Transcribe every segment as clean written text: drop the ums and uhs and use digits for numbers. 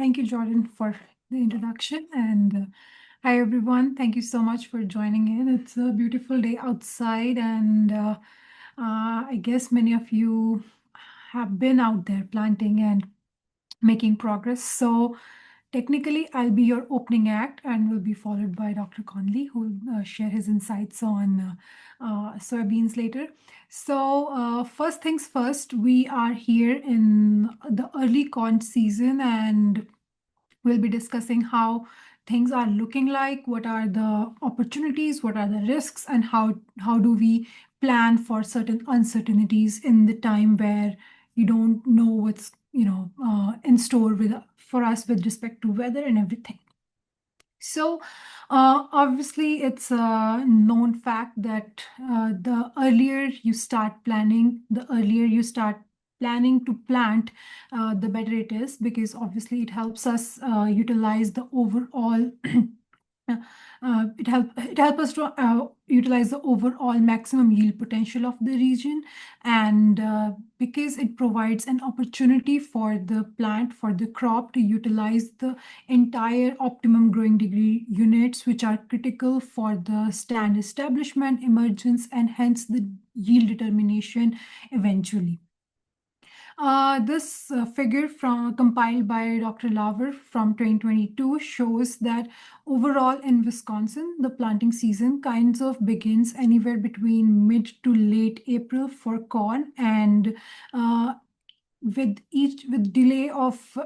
Thank you, Jordan, for the introduction. And hi, everyone. Thank you so much for joining in. It's a beautiful day outside, and I guess many of you have been out there planting and making progress. So technically, I'll be your opening act and will be followed by Dr. Conley, who will share his insights on soybeans later. So first things first, we are here in the early corn season, and we'll be discussing how things are looking like, what are the opportunities, what are the risks, and how do we plan for certain uncertainties in the time where you don't know what's in store for us with respect to weather and everything. So obviously, it's a known fact that the earlier you start planning, the earlier you start planning to plant, the better it is, because obviously it helps us utilize the overall it help us to utilize the overall maximum yield potential of the region, and because it provides an opportunity for the plant, for the crop, to utilize the entire optimum growing degree units, which are critical for the stand establishment, emergence, and hence the yield determination eventually. This figure compiled by Dr. Lauver from 2022 shows that overall in Wisconsin, the planting season kinds of begins anywhere between mid to late April for corn, and with delay of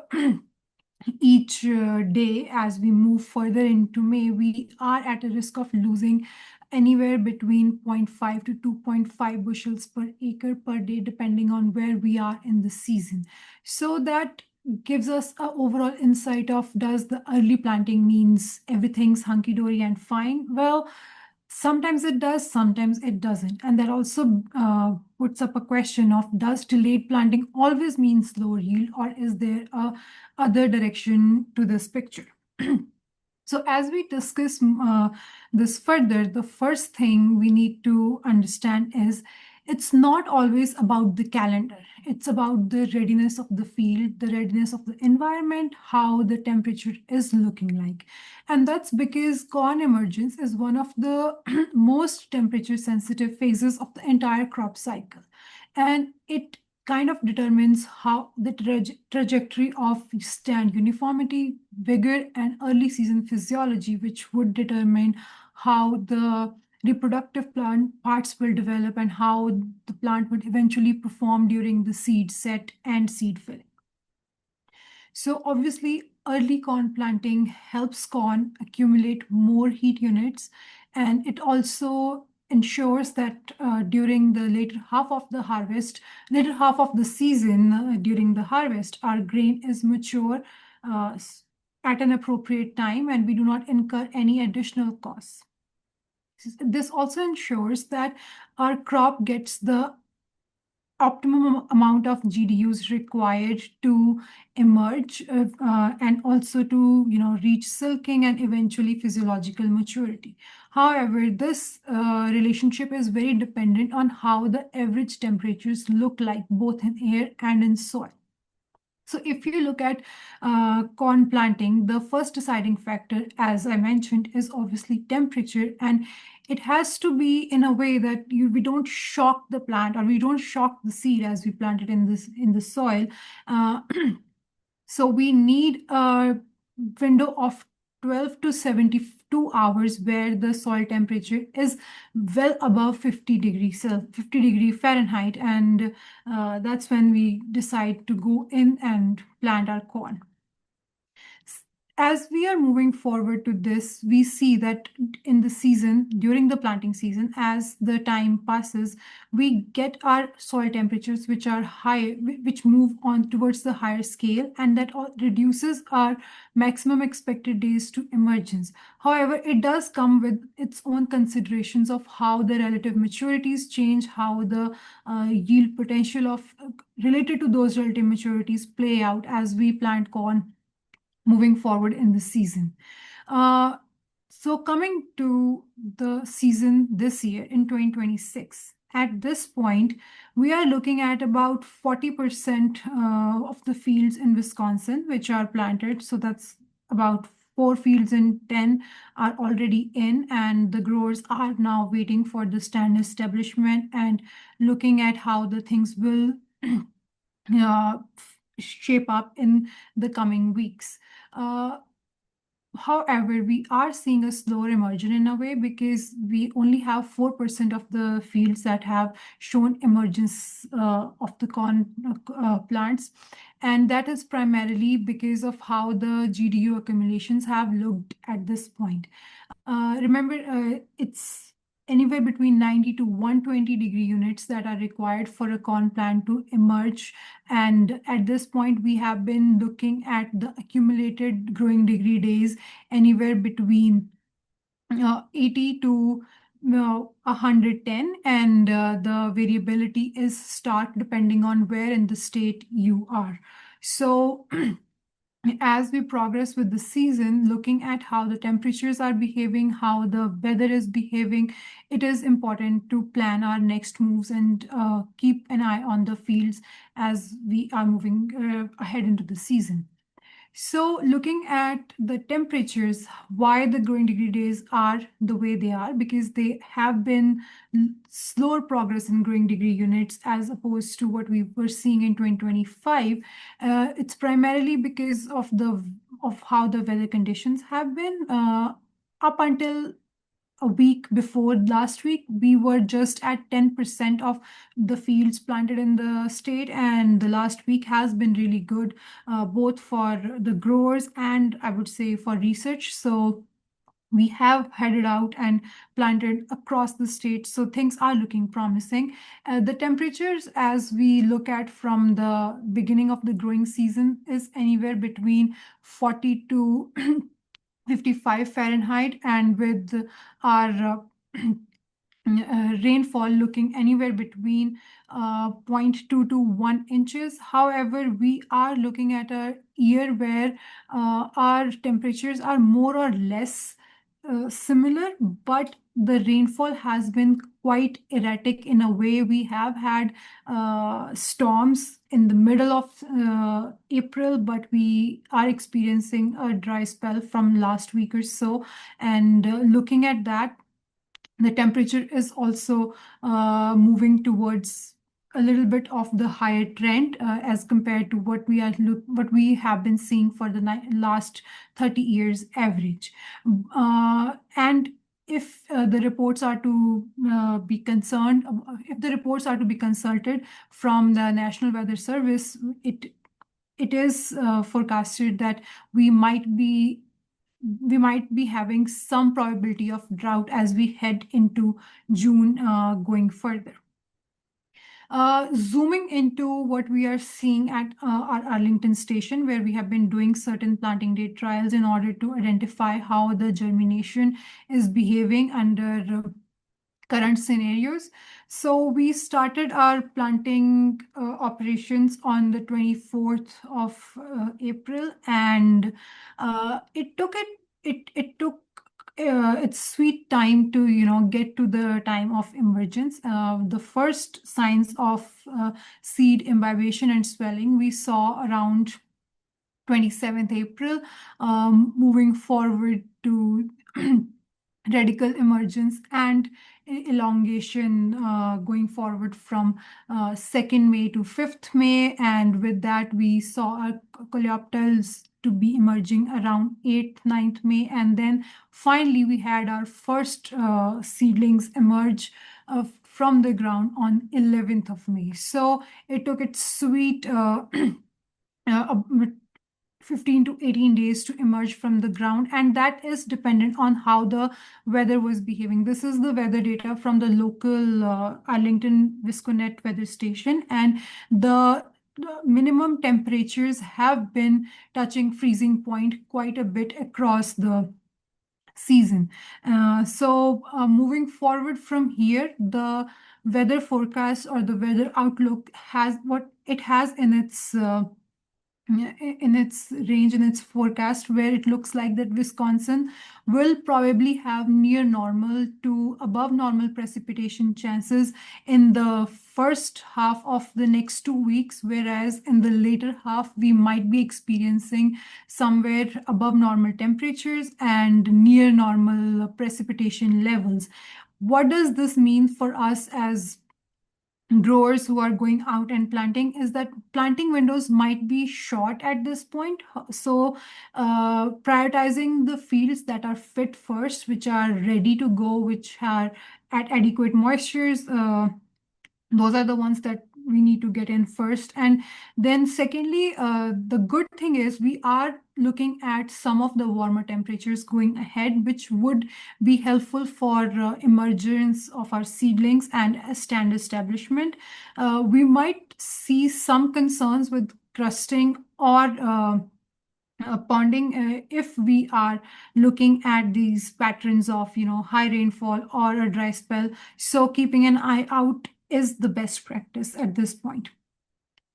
each day as we move further into May, we are at a risk of losing anywhere between 0.5 to 2.5 bushels per acre per day, depending on where we are in the season. So that gives us an overall insight of, does the early planting means everything's hunky-dory and fine? Well, sometimes it does, sometimes it doesn't. And that also puts up a question of, does delayed planting always mean slower yield, or is there a other direction to this picture? So as we discuss this further, the first thing we need to understand is it's not always about the calendar. It's about the readiness of the field, the readiness of the environment, how the temperature is looking like. And that's because corn emergence is one of the most temperature sensitive phases of the entire crop cycle. And it kind of determines how the trajectory of stand uniformity, vigor, and early season physiology, which would determine how the reproductive plant parts will develop and how the plant would eventually perform during the seed set and seed filling. So obviously, early corn planting helps corn accumulate more heat units, and it also ensures that during the later half of the season, during the harvest, our grain is mature at an appropriate time, and we do not incur any additional costs. This also ensures that our crop gets the optimum amount of GDUs required to emerge and also to reach silking and eventually physiological maturity. However, this relationship is very dependent on how the average temperatures look like both in air and in soil. So if you look at corn planting, the first deciding factor, as I mentioned, is obviously temperature, and it has to be in a way that we don't shock the plant, or we don't shock the seed as we plant it in the soil. So we need a window of 12 to 72 hours where the soil temperature is well above 50 degree Fahrenheit, and that's when we decide to go in and plant our corn. As we are moving forward to this, we see that in the season, during the planting season, as the time passes, we get our soil temperatures which are high, which move on towards the higher scale, and that reduces our maximum expected days to emergence. However, it does come with its own considerations of how the relative maturities change, how the yield potential of related to those relative maturities play out as we plant corn moving forward in the season. So coming to the season this year in 2026, at this point, we are looking at about 40% of the fields in Wisconsin, which are planted. So that's about 4 fields in 10 are already in, and the growers are now waiting for the stand establishment and looking at how the things will uh, shape up in the coming weeks. However, we are seeing a slower emergence in a way because we only have 4% of the fields that have shown emergence of the corn plants. And that is primarily because of how the GDU accumulations have looked at this point. Remember, it's anywhere between 90 to 120 degree units that are required for a corn plant to emerge. And at this point, we have been looking at the accumulated growing degree days anywhere between 80 to 110, and the variability is stark depending on where in the state you are. So as we progress with the season, looking at how the temperatures are behaving, how the weather is behaving, it is important to plan our next moves and keep an eye on the fields as we are moving ahead into the season. So looking at the temperatures, why the growing degree days are the way they are, because they have been slower progress in growing degree units as opposed to what we were seeing in 2025. It's primarily because of how the weather conditions have been up until a week before last week. We were just at 10% of the fields planted in the state, and the last week has been really good, both for the growers and I would say for research. So we have headed out and planted across the state, so things are looking promising. The temperatures, as we look at from the beginning of the growing season, is anywhere between 40 to 55 Fahrenheit, and with our rainfall looking anywhere between 0.2 to 1 inches. However, we are looking at a year where our temperatures are more or less similar, but the rainfall has been quite erratic in a way. We have had storms in the middle of April, but we are experiencing a dry spell from last week or so. And looking at that, the temperature is also moving towards a little bit of the higher trend as compared to what we have been seeing for the last 30 years average. And if the reports are to be concerned, if the reports are to be consulted from the National Weather Service, it is forecasted that we might be having some probability of drought as we head into June going further. Zooming into what we are seeing at our Arlington station, where we have been doing certain planting day trials in order to identify how the germination is behaving under current scenarios. So we started our planting operations on the 24th of April, and it took its sweet time to get to the time of emergence. The first signs of seed imbibition and swelling we saw around 27th April, moving forward to radical emergence and elongation going forward from 2nd May to 5th May. And with that, we saw our coleoptils to be emerging around 8th, 9th May. And then finally, we had our first seedlings emerge from the ground on 11th of May. So it took its sweet 15 to 18 days to emerge from the ground, and that is dependent on how the weather was behaving. This is the weather data from the local Arlington Visconet weather station, and the minimum temperatures have been touching freezing point quite a bit across the season. So moving forward from here, the weather forecast or the weather outlook has what it has in its in its range, in its forecast, where it looks like that Wisconsin will probably have near normal to above normal precipitation chances in the first half of the next 2 weeks, whereas in the later half, we might be experiencing somewhere above normal temperatures and near normal precipitation levels. What does this mean for us as growers who are going out and planting? Is that planting windows might be short at this point. So prioritizing the fields that are fit first, which are ready to go, which are at adequate moistures, those are the ones that we need to get in first. And then secondly, the good thing is we are looking at some of the warmer temperatures going ahead, which would be helpful for emergence of our seedlings and stand establishment. We might see some concerns with crusting or ponding if we are looking at these patterns of high rainfall or a dry spell. So keeping an eye out is the best practice at this point.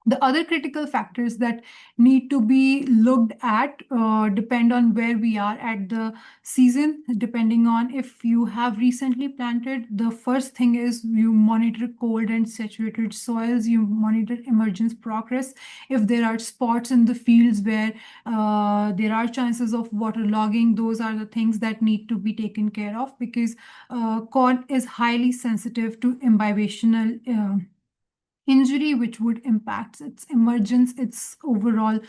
The other critical factors that need to be looked at depend on where we are at the season. Depending on if you have recently planted, the first thing is you monitor cold and saturated soils, you monitor emergence progress. If there are spots in the fields where there are chances of waterlogging, those are the things that need to be taken care of, because corn is highly sensitive to imbibational injury, which would impact its emergence, its overall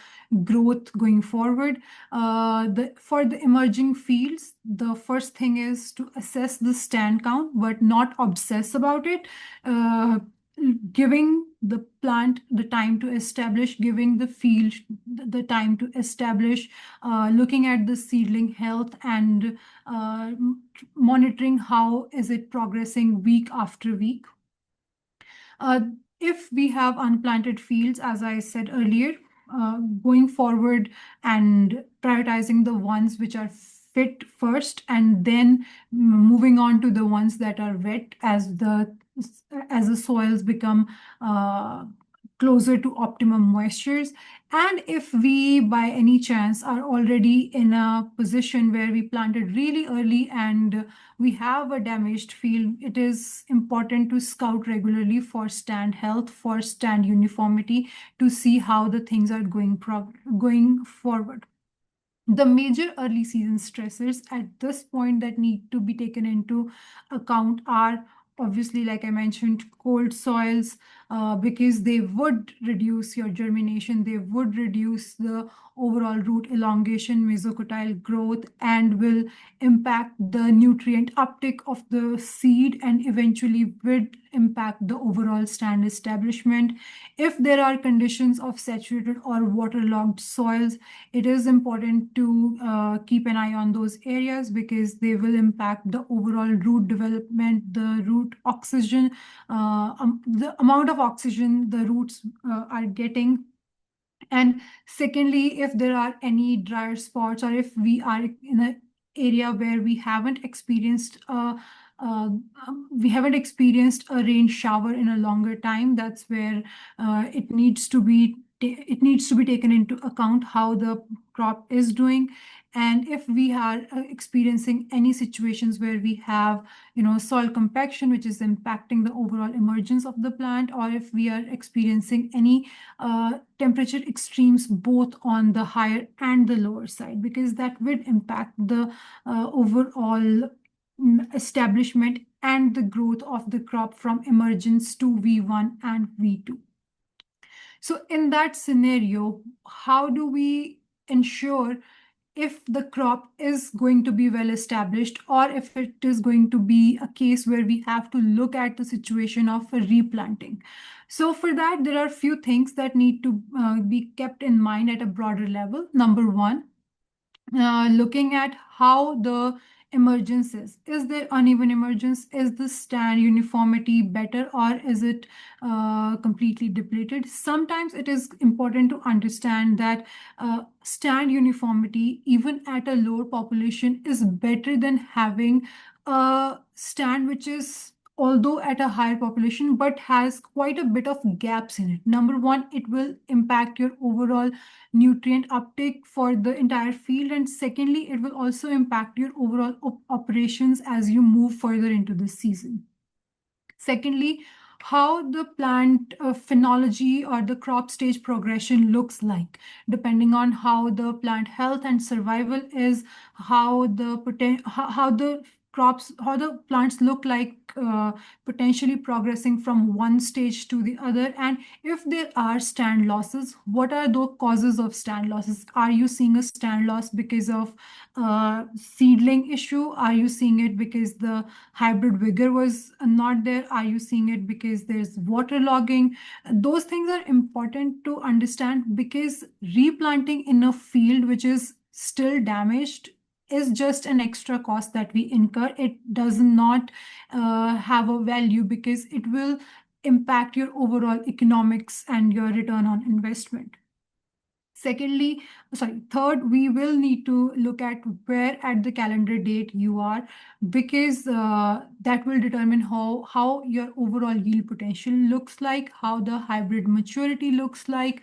growth going forward. For the emerging fields, the first thing is to assess the stand count, but not obsess about it. Giving the plant the time to establish, giving the field the time to establish, looking at the seedling health and monitoring how is it progressing week after week. If we have unplanted fields, as I said earlier, going forward and prioritizing the ones which are fit first, and then moving on to the ones that are wet as the soils become closer to optimum moistures. And if we by any chance are already in a position where we planted really early and we have a damaged field, it is important to scout regularly for stand health, for stand uniformity, to see how the things are going forward. The major early season stressors at this point that need to be taken into account are obviously, like I mentioned, cold soils, because they would reduce your germination, they would reduce the overall root elongation, mesocotyle growth, and will impact the nutrient uptake of the seed and eventually would impact the overall stand establishment. If there are conditions of saturated or waterlogged soils, it is important to keep an eye on those areas, because they will impact the overall root development, the root oxygen, the amount of oxygen the roots are getting. And secondly, if there are any drier spots, or if we are in an area where we haven't experienced a rain shower in a longer time, that's where it needs to be taken into account how the crop is doing. And if we are experiencing any situations where we have soil compaction, which is impacting the overall emergence of the plant, or if we are experiencing any temperature extremes both on the higher and the lower side, because that would impact the overall establishment and the growth of the crop from emergence to V1 and V2. So in that scenario, how do we ensure if the crop is going to be well established, or if it is going to be a case where we have to look at the situation of a replanting? So for that, there are a few things that need to be kept in mind at a broader level. Number one, looking at how the emergence is there uneven emergence? Is the stand uniformity better, or is it completely depleted? Sometimes it is important to understand that stand uniformity, even at a lower population, is better than having a stand which is although at a higher population, but has quite a bit of gaps in it. Number one, it will impact your overall nutrient uptake for the entire field. And secondly, it will also impact your overall operations as you move further into the season. Secondly, how the plant phenology or the crop stage progression looks like, depending on how the plant health and survival is, how the crops, how the plants look like, potentially progressing from one stage to the other, and if there are stand losses, what are the causes of stand losses? Are you seeing a stand loss because of seedling issue? Are you seeing it because the hybrid vigor was not there? Are you seeing it because there's waterlogging? Those things are important to understand, because replanting in a field which is still damaged is just an extra cost that we incur. It does not have a value, because it will impact your overall economics and your return on investment. Third, we will need to look at where at the calendar date you are, because that will determine how your overall yield potential looks like, how the hybrid maturity looks like.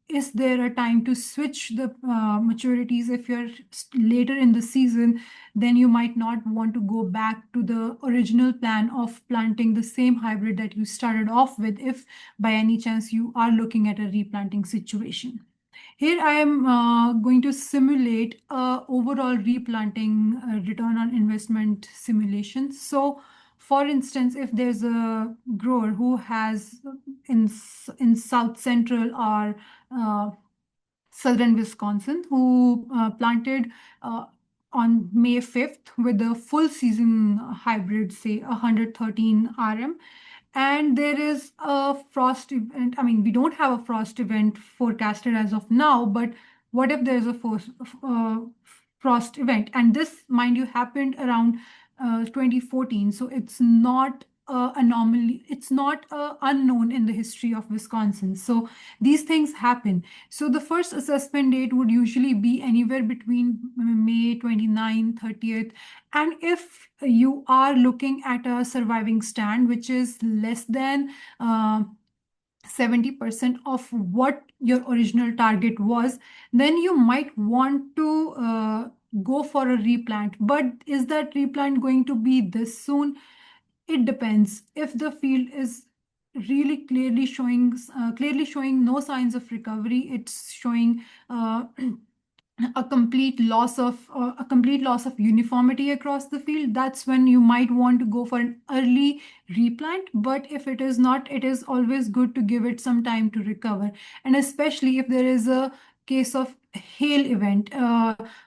Is there a time to switch the maturities? If you're later in the season, then you might not want to go back to the original plan of planting the same hybrid that you started off with, if by any chance you are looking at a replanting situation. Here I am going to simulate overall replanting return on investment simulation. So, for instance, if there's a grower who has in South Central or southern Wisconsin, who planted on May 5th with a full season hybrid, say 113 RM, and there is a frost event. I mean, we don't have a frost event forecasted as of now, but what if there's a frost event? And this, mind you, happened around 2014. So it's not anomaly. It's not unknown in the history of Wisconsin. So these things happen. So the first assessment date would usually be anywhere between May 29th, 30th. And if you are looking at a surviving stand, which is less than 70% of what your original target was, then you might want to go for a replant. But is that replant going to be this soon? It depends. If the field is really clearly showing no signs of recovery, it's showing a complete loss of uniformity across the field, that's when you might want to go for an early replant. But if it is not, it is always good to give it some time to recover, and especially if there is a case of hail event.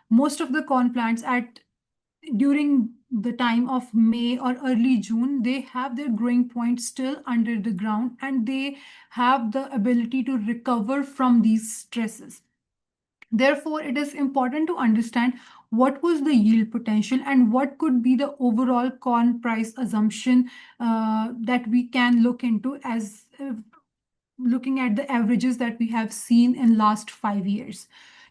Most of the corn plants at during the time of May or early June, they have their growing point still under the ground, and they have the ability to recover from these stresses. Therefore, it is important to understand what was the yield potential and what could be the overall corn price assumption that we can look into, as looking at the averages that we have seen in last 5 years.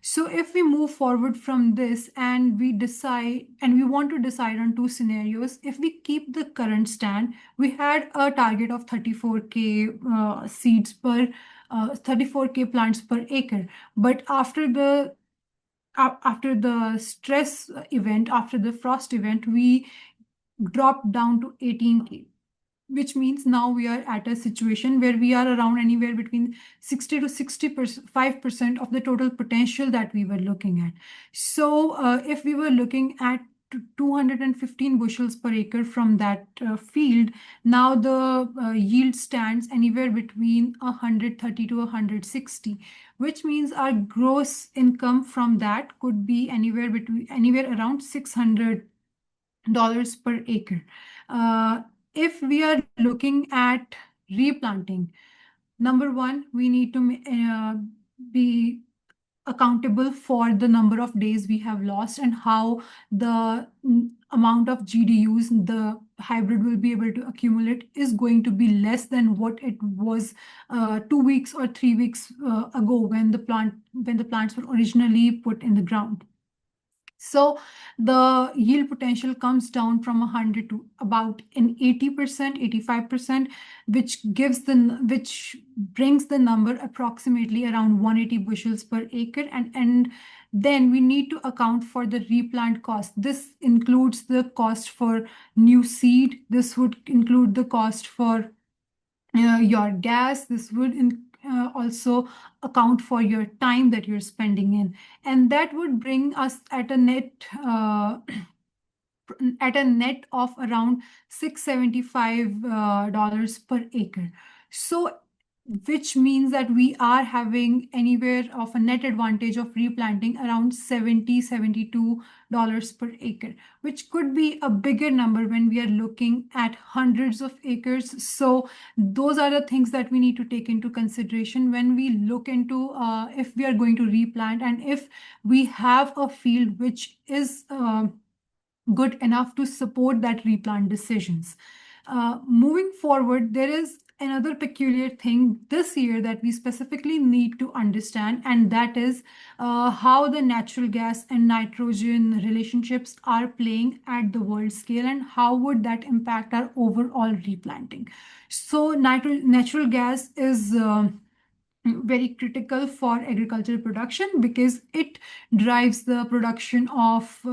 So if we move forward from this and we decide, and we want to decide on two scenarios, if we keep the current stand, we had a target of 34K seeds per 34K plants per acre. But after the stress event, after the frost event, we dropped down to 18K, which means now we are at a situation where we are around anywhere between 60 to 65% of the total potential that we were looking at. So if we were looking at 215 bushels per acre from that field, now the yield stands anywhere between 130 to 160, which means our gross income from that could be anywhere around $600 per acre. If we are looking at replanting, number one, we need to be accountable for the number of days we have lost and how the amount of GDUs the hybrid will be able to accumulate is going to be less than what it was 2 weeks or 3 weeks ago when the plants were originally put in the ground. So the yield potential comes down from 100 to about an 80%, 85%, which brings the number approximately around 180 bushels per acre. And then we need to account for the replant cost. This includes the cost for new seed. This would include the cost for your gas. This would also account for your time that you're spending in, and that would bring us at a net of around $675 per acre. So, which means that we are having anywhere of a net advantage of replanting around $72 per acre, which could be a bigger number when we are looking at hundreds of acres. So, those are the things that we need to take into consideration when we look into if we are going to replant, and if we have a field which is good enough to support that replant decisions. Moving forward, there is another peculiar thing this year that we specifically need to understand, and that is how the natural gas and nitrogen relationships are playing at the world scale, and how would that impact our overall replanting. So, natural gas is very critical for agricultural production because it drives the production of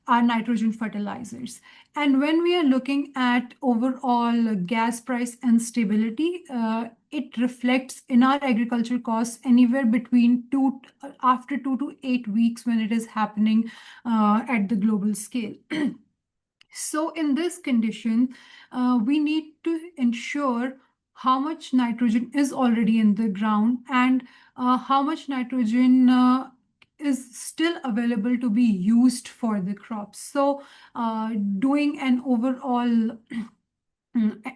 our nitrogen fertilizers. And when we are looking at overall gas price and stability, it reflects in our agricultural costs anywhere between after 2 to 8 weeks when it is happening at the global scale. So, in this condition, we need to ensure how much nitrogen is already in the ground, and how much nitrogen is still available to be used for the crops. So, doing an overall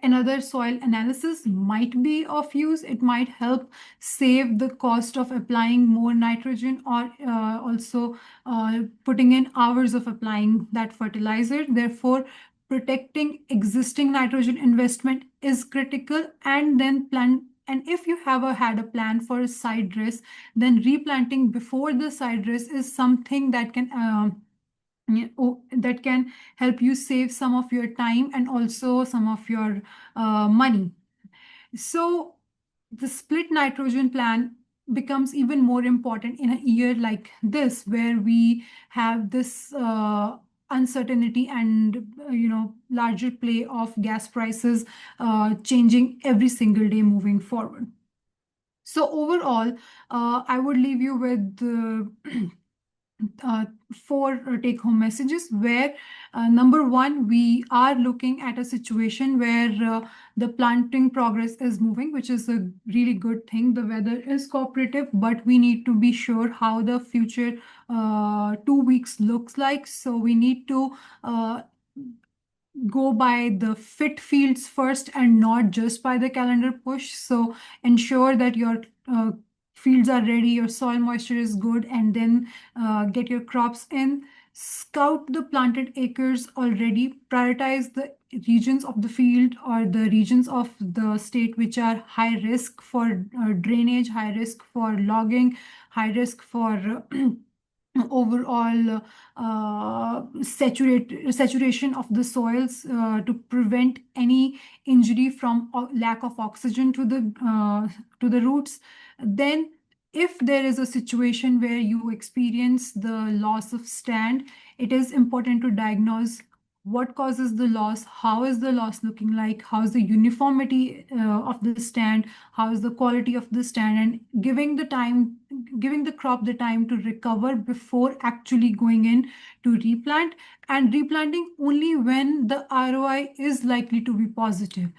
another soil analysis might be of use. It might help save the cost of applying more nitrogen, or also putting in hours of applying that fertilizer. Therefore, protecting existing nitrogen investment is critical. And then plan. And if you have had a plan for a side dress, then replanting before the side dress is something that can help you save some of your time and also some of your money. So the split nitrogen plan becomes even more important in a year like this, where we have this uncertainty and larger play of gas prices changing every single day moving forward. So overall, I would leave you with four take-home messages, where number one, we are looking at a situation where the planting progress is moving, which is a really good thing. The weather is cooperative, but we need to be sure how the future 2 weeks looks like. So we need to go by the fit fields first and not just by the calendar push. So ensure that your fields are ready, your soil moisture is good, and then get your crops in. Scout the planted acres already. Prioritize the regions of the field or the regions of the state which are high risk for drainage, high risk for logging, high risk for overall saturation of the soils, to prevent any injury from lack of oxygen to the roots. Then, if there is a situation where you experience the loss of stand, it is important to diagnose what causes the loss, how is the loss looking like, how is the uniformity of the stand, how is the quality of the stand, and giving the crop the time to recover before actually going in to replant, and replanting only when the ROI is likely to be positive.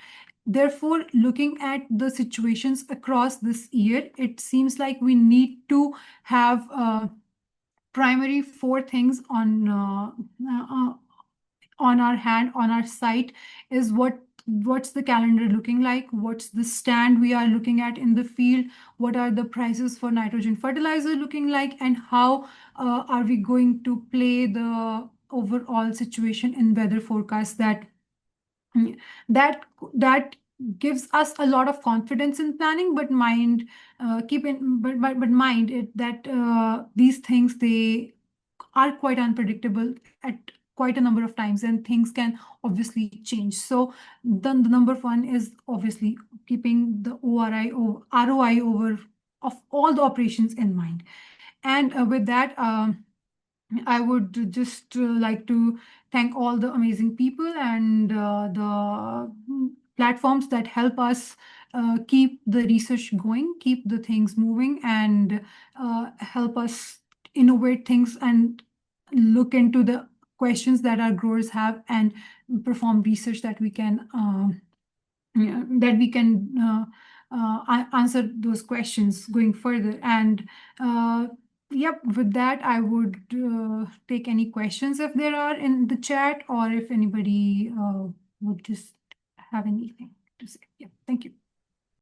Therefore, looking at the situations across this year, it seems like we need to have primary four things on our hand, on our site, is what's the calendar looking like, what's the stand we are looking at in the field, what are the prices for nitrogen fertilizer looking like, and how are we going to play the overall situation in weather forecast. That gives us a lot of confidence in planning, but mind it that these things, they are quite unpredictable at quite a number of times, and things can obviously change. So then the number one is obviously keeping the ROI over of all the operations in mind. And with that, I would just like to thank all the amazing people and the platforms that help us keep the research going, keep the things moving, and help us innovate things and look into the questions that our growers have and perform research that we can answer those questions going further. And yep, with that, I would take any questions if there are in the chat, or if anybody would just have anything to say. Yeah, thank you.